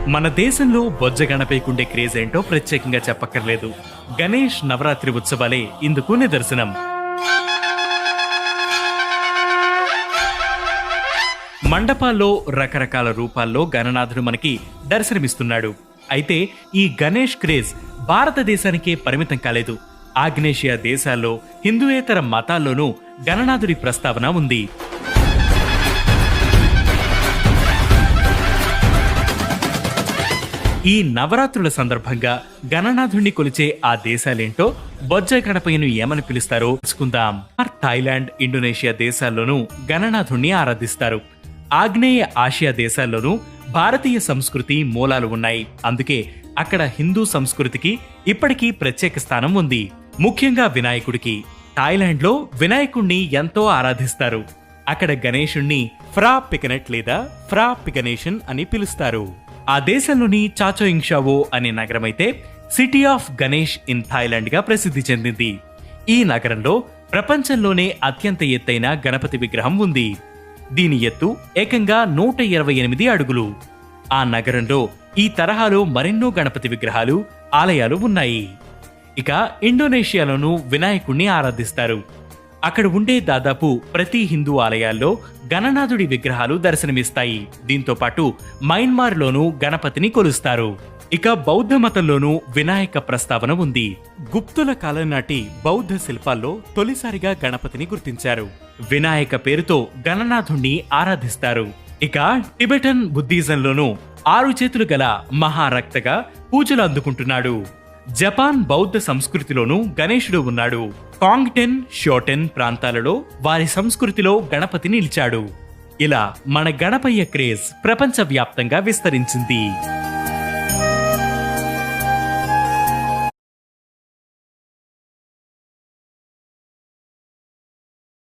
మన దేశంలో బొజ్జ గణపయ్యకుండే క్రేజ్ ఏంటో ప్రత్యేకంగా చెప్పక్కర్లేదు. గణేష్ నవరాత్రి ఉత్సవాలే ఇందుకు నిదర్శనం. మండపాల్లో రకరకాల రూపాల్లో గణనాథుడు మనకి దర్శనమిస్తున్నాడు. అయితే ఈ గణేష్ క్రేజ్ భారతదేశానికే పరిమితం కాలేదు. ఆగ్నేషియా దేశాల్లో, హిందూయేతర మతాల్లోనూ గణనాథుడి ప్రస్తావన ఉంది. ఈ నవరాత్రుల సందర్భంగా గణనాథుణ్ణి కొలిచే ఆ దేశాలేంటో, బొజ్జ గణపయ్యను ఏమని పిలుస్తారో తెలుసుకుందాం. థాయిలాండ్, ఇండోనేషియా దేశాల్లోనూ గణనాథుణ్ణి ఆరాధిస్తారు. ఆగ్నేయ ఆసియా దేశాల్లోనూ భారతీయ సంస్కృతి మూలాలు ఉన్నాయి. అందుకే అక్కడ హిందూ సంస్కృతికి ఇప్పటికీ ప్రత్యేక స్థానం ఉంది. ముఖ్యంగా వినాయకుడికి. థాయిలాండ్లో వినాయకుణ్ణి ఎంతో ఆరాధిస్తారు. అక్కడ గణేశుణ్ణి ఫ్రా పికనెట్ లేదా ఫ్రా పికనేషన్ అని పిలుస్తారు. ఆ దేశంలోని చాచోయింగ్షావో అనే నగరమైతే city of Ganesh in Thailand గా ప్రసిద్ధి చెందింది. ఈ నగరంలో ప్రపంచంలోనే అత్యంత ఎత్తైన గణపతి విగ్రహం ఉంది. దీని ఎత్తు ఏకంగా 128 అడుగులు. ఆ నగరంలో ఈ తరహాలో మరెన్నో గణపతి విగ్రహాలు, ఆలయాలు ఉన్నాయి. ఇక ఇండోనేషియాలోనూ వినాయకుణ్ణి ఆరాధిస్తారు. అక్కడ ఉండే దాదాపు ప్రతి హిందూ ఆలయాల్లో గణనాథుడి విగ్రహాలు దర్శనమిస్తాయి. దీంతో పాటు మయన్మార్లోనూ గణపతిని కొలుస్తారు. ఇక బౌద్ధ మతంలోనూ వినాయక ప్రస్తావన ఉంది. గుప్తుల కాలం నాటి బౌద్ధ శిల్పాల్లో తొలిసారిగా గణపతిని గుర్తించారు. వినాయక పేరుతో గణనాథుణ్ణి ఆరాధిస్తారు. ఇక టిబెటన్ బుద్ధిజంలోనూ 6 చేతులు గల మహారక్తగా పూజలు అందుకుంటున్నాడు. జపాన్ బౌద్ధ సంస్కృతిలోనూ గణేశుడు ఉన్నాడు. కాంగ్టెన్, షోటెన్ ప్రాంతాలలో వారి సంస్కృతిలో గణపతి నిలిచాడు. ఇలా మన గణపయ్య క్రేజ్ ప్రపంచవ్యాప్తంగా విస్తరించింది.